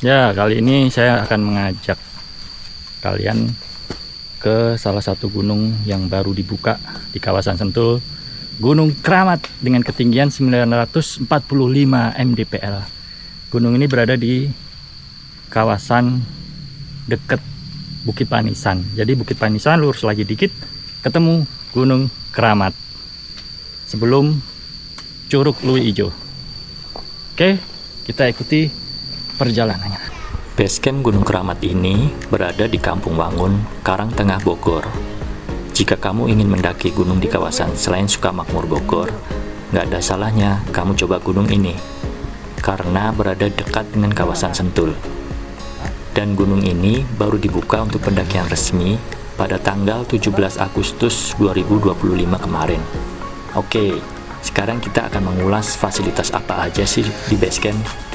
Ya, kali ini saya akan mengajak kalian ke salah satu gunung yang baru dibuka di kawasan Sentul, Gunung Keramat dengan ketinggian 945 mdpl. Gunung ini berada di kawasan dekat Bukit Panisan. Jadi Bukit Panisan lurus lagi dikit ketemu Gunung Keramat sebelum Curug Lui Ijo. Oke, kita ikuti perjalanannya. Basecamp Gunung Keramat ini berada di Kampung Wangun, Karangtengah, Bogor. Jika kamu ingin mendaki gunung di kawasan selain Sukamakmur Bogor, nggak ada salahnya kamu coba gunung ini, karena berada dekat dengan kawasan Sentul. Dan gunung ini baru dibuka untuk pendakian resmi pada tanggal 17 Agustus 2025 kemarin. Oke, sekarang kita akan mengulas fasilitas apa aja sih di Basecamp.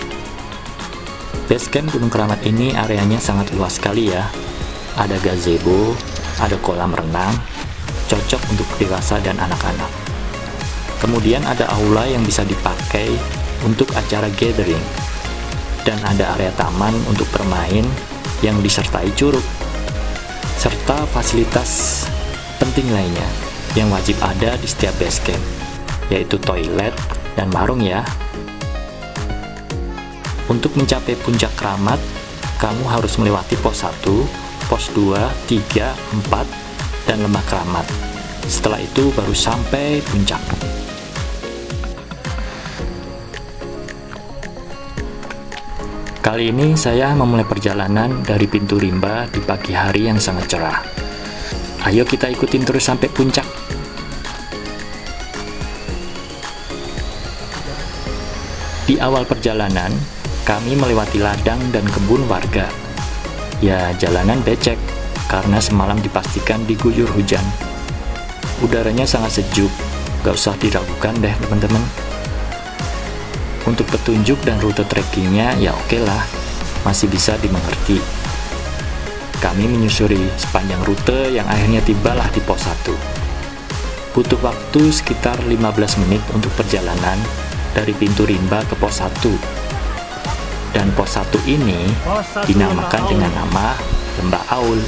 Basecamp Gunung Keramat ini areanya sangat luas sekali ya. Ada gazebo, ada kolam renang, cocok untuk dewasa dan anak-anak. Kemudian ada aula yang bisa dipakai untuk acara gathering. Dan ada area taman untuk bermain yang disertai curug. Serta fasilitas penting lainnya yang wajib ada di setiap basecamp, yaitu toilet dan warung ya. Untuk mencapai puncak Keramat, kamu harus melewati pos 1, pos 2, 3, 4, dan Lembah Keramat. Setelah itu baru sampai puncak. Kali ini saya memulai perjalanan dari pintu rimba di pagi hari yang sangat cerah. Ayo kita ikutin terus sampai puncak. Di awal perjalanan, kami melewati ladang dan kebun warga. Ya, jalanan becek karena semalam dipastikan diguyur hujan. Udaranya sangat sejuk, gak usah diragukan deh teman-teman. Untuk petunjuk dan rute trekkingnya ya oke lah, masih bisa dimengerti. Kami menyusuri sepanjang rute yang akhirnya tibalah di pos 1. Butuh waktu sekitar 15 menit untuk perjalanan dari pintu rimba ke pos 1. Dan pos 1 ini dinamakan dengan nama Lembah Aul.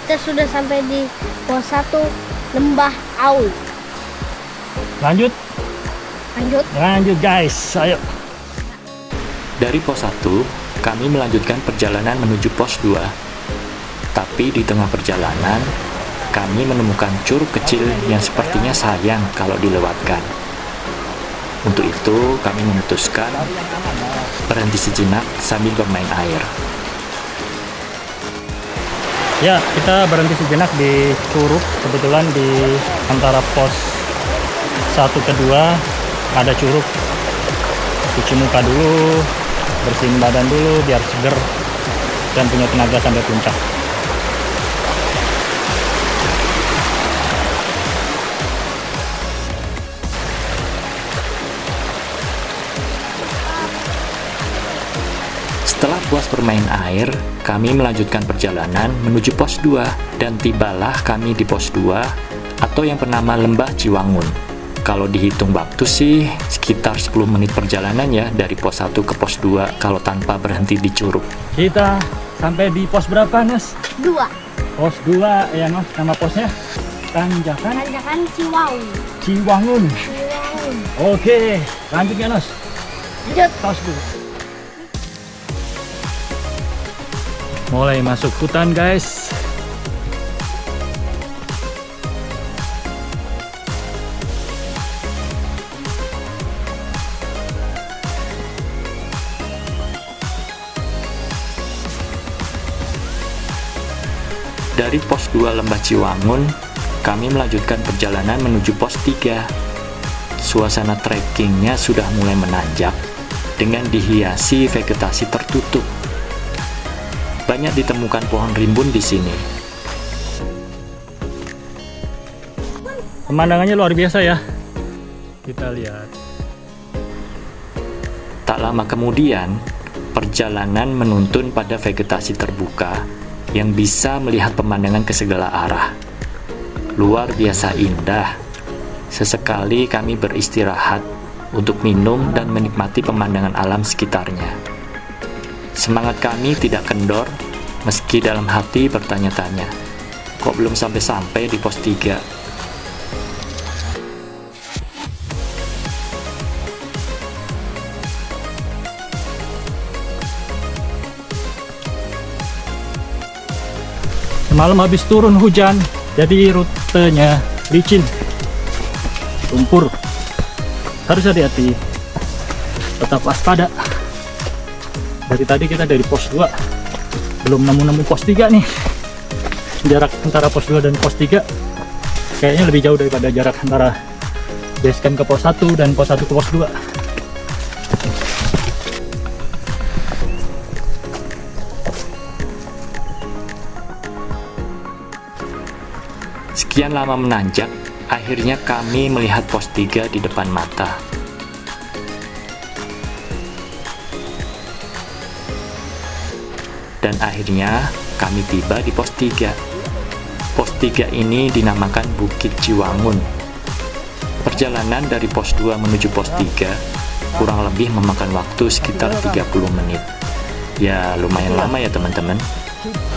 Kita sudah sampai di pos 1 Lembah Aul. Lanjut guys, ayo. Dari pos 1, kami melanjutkan perjalanan menuju pos 2. Tapi di tengah perjalanan, kami menemukan curug kecil yang sepertinya sayang kalau dilewatkan. Untuk itu, kami memutuskan berhenti sejenak sambil bermain air. Ya, kita berhenti sejenak di curug. Kebetulan di antara pos 1 ke 2 ada curug. Cuci muka dulu, bersihin badan dulu biar seger dan punya tenaga sampai puncak. Setelah puas bermain air, kami melanjutkan perjalanan menuju pos 2 dan tibalah kami di pos 2 atau yang bernama Lembah Ciwangun. Kalau dihitung waktu sih sekitar 10 menit perjalanan ya dari pos 1 ke pos 2 kalau tanpa berhenti di curug. Kita sampai di pos berapa, Nes? 2. Pos 2 ya, Nos. Nama posnya Tanjakan Ciwangun. Ciwangun. Oke, lanjut ya, Nos. Lanjut. Tos dulu. Mulai masuk hutan, guys. Dari pos 2 Lembah Ciwangun, kami melanjutkan perjalanan menuju pos 3. Suasana trekkingnya sudah mulai menanjak dengan dihiasi vegetasi tertutup. Banyak ditemukan pohon rimbun di sini. Pemandangannya luar biasa ya. Kita lihat. Tak lama kemudian, perjalanan menuntun pada vegetasi terbuka yang bisa melihat pemandangan ke segala arah. Luar biasa indah. Sesekali kami beristirahat untuk minum dan menikmati pemandangan alam sekitarnya. Semangat kami tidak kendor, meski dalam hati bertanya-tanya, kok belum sampai-sampai di pos 3? Semalam habis turun hujan, jadi rutenya licin, lumpur. Harus hati-hati, tetap waspada. Dari tadi kita dari pos 2, belum nemu-nemu pos 3 nih. Jarak antara pos 2 dan pos 3 kayaknya lebih jauh daripada jarak antara base camp ke pos 1 dan pos 1 ke pos 2. Sekian lama menanjak, akhirnya kami melihat pos 3 di depan mata. Dan akhirnya kami tiba di pos 3. Pos 3 ini dinamakan Bukit Ciwangun. Perjalanan dari pos 2 menuju pos 3 kurang lebih memakan waktu sekitar 30 menit. Ya lumayan lama ya teman-teman.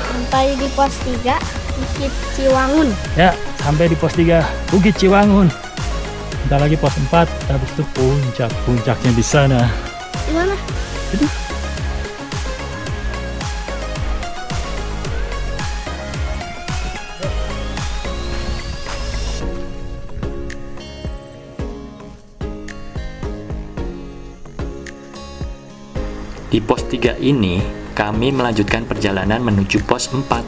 Sampai di pos 3 Bukit Ciwangun. Ya, sampai di pos 3 Bukit Ciwangun. Bentar lagi pos 4, habis itu puncaknya di sana. Di mana? Di pos 3 ini, kami melanjutkan perjalanan menuju pos 4.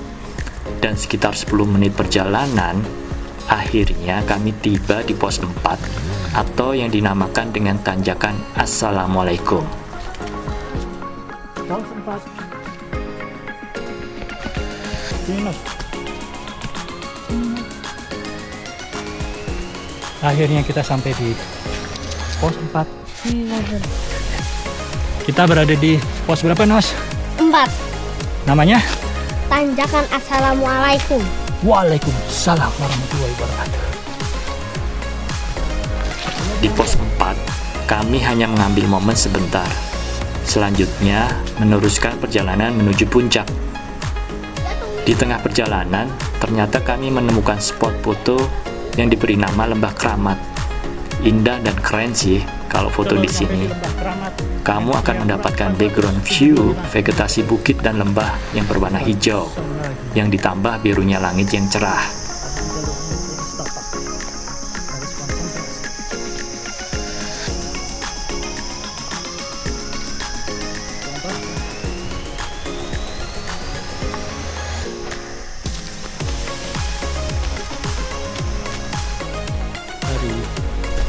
Dan sekitar 10 menit perjalanan, akhirnya kami tiba di pos 4 atau yang dinamakan dengan tanjakan Assalamualaikum. Pos 4. Akhirnya kita sampai di pos 4. Kita berada di pos berapa, Nos? 4. Namanya? Tanjakan Assalamualaikum. Waalaikumsalam warahmatullahi wabarakatuh. Di pos 4, kami hanya mengambil momen sebentar. Selanjutnya, meneruskan perjalanan menuju puncak. Di tengah perjalanan, ternyata kami menemukan spot foto yang diberi nama Lembah Kramat. Indah dan keren sih kalau foto di sini. Kamu akan mendapatkan background view vegetasi bukit dan lembah yang berwarna hijau, yang ditambah birunya langit yang cerah.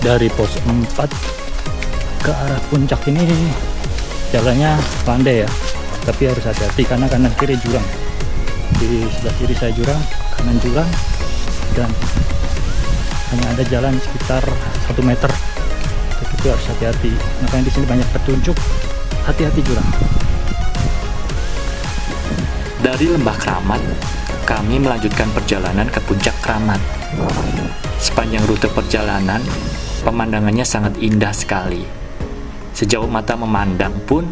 Dari pos 4 ke arah puncak ini jalannya landai ya, tapi harus hati-hati karena kanan kiri jurang. Di sebelah kiri saya jurang, kanan jurang, dan hanya ada jalan sekitar 1 meter. Jadi itu harus hati-hati. Makanya di sini banyak petunjuk, hati-hati jurang. Dari Lembah Kramat, kami melanjutkan perjalanan ke Puncak Kramat. Sepanjang rute perjalanan, pemandangannya sangat indah sekali. Sejauh mata memandang pun,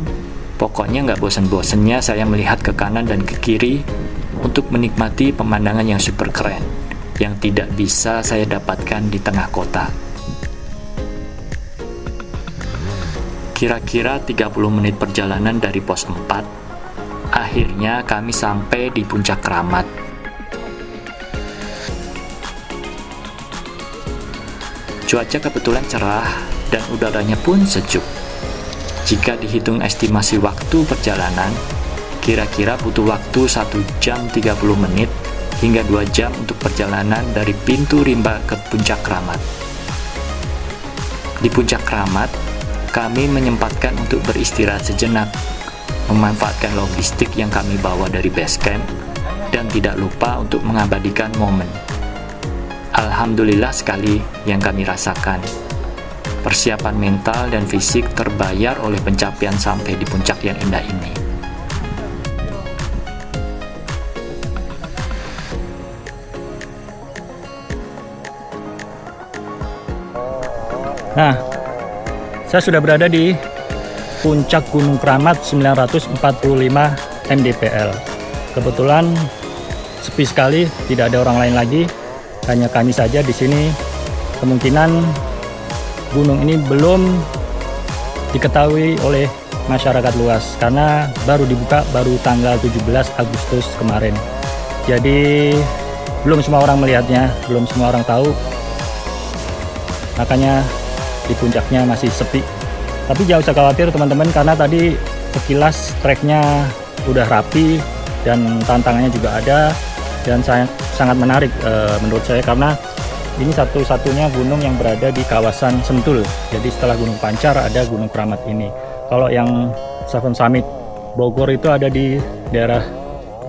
pokoknya nggak bosan-bosannya saya melihat ke kanan dan ke kiri untuk menikmati pemandangan yang super keren, yang tidak bisa saya dapatkan di tengah kota. Kira-kira 30 menit perjalanan dari pos 4, akhirnya kami sampai di Puncak Kramat. Cuaca kebetulan cerah dan udaranya pun sejuk. Jika dihitung estimasi waktu perjalanan, kira-kira butuh waktu 1 jam 30 menit hingga 2 jam untuk perjalanan dari pintu rimba ke Puncak Kramat. Di Puncak Kramat, kami menyempatkan untuk beristirahat sejenak, memanfaatkan logistik yang kami bawa dari base camp, dan tidak lupa untuk mengabadikan momen. Alhamdulillah sekali yang kami rasakan. Persiapan mental dan fisik terbayar oleh pencapaian sampai di puncak yang indah ini. Nah, saya sudah berada di puncak Gunung Keramat 945 mdpl. Kebetulan sepi sekali, tidak ada orang lain lagi, hanya kami saja di sini. Kemungkinan gunung ini belum diketahui oleh masyarakat luas karena baru dibuka baru tanggal 17 Agustus kemarin. Jadi belum semua orang melihatnya, belum semua orang tahu. Makanya di puncaknya masih sepi. Tapi jangan usah khawatir teman-teman, karena tadi sekilas treknya udah rapi dan tantangannya juga ada, dan sangat menarik menurut saya, karena ini satu-satunya gunung yang berada di kawasan Sentul. Jadi setelah Gunung Pancar ada Gunung Keramat ini. Kalau yang Seven Summit Bogor itu ada di daerah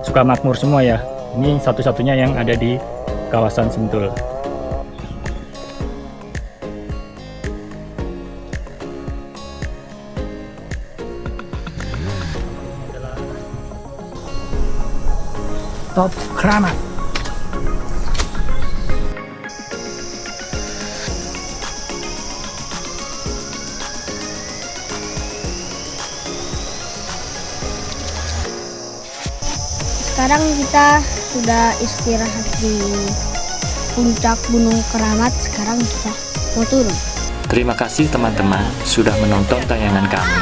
Sukamakmur semua ya. Ini satu-satunya yang ada di kawasan Sentul. Top Keramat. Sekarang kita sudah istirahat di puncak Gunung Keramat. Sekarang kita mau turun. Terima kasih teman-teman sudah menonton tayangan kami.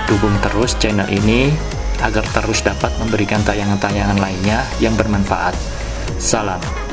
Dukung terus channel ini agar terus dapat memberikan tayangan-tayangan lainnya yang bermanfaat. Salam.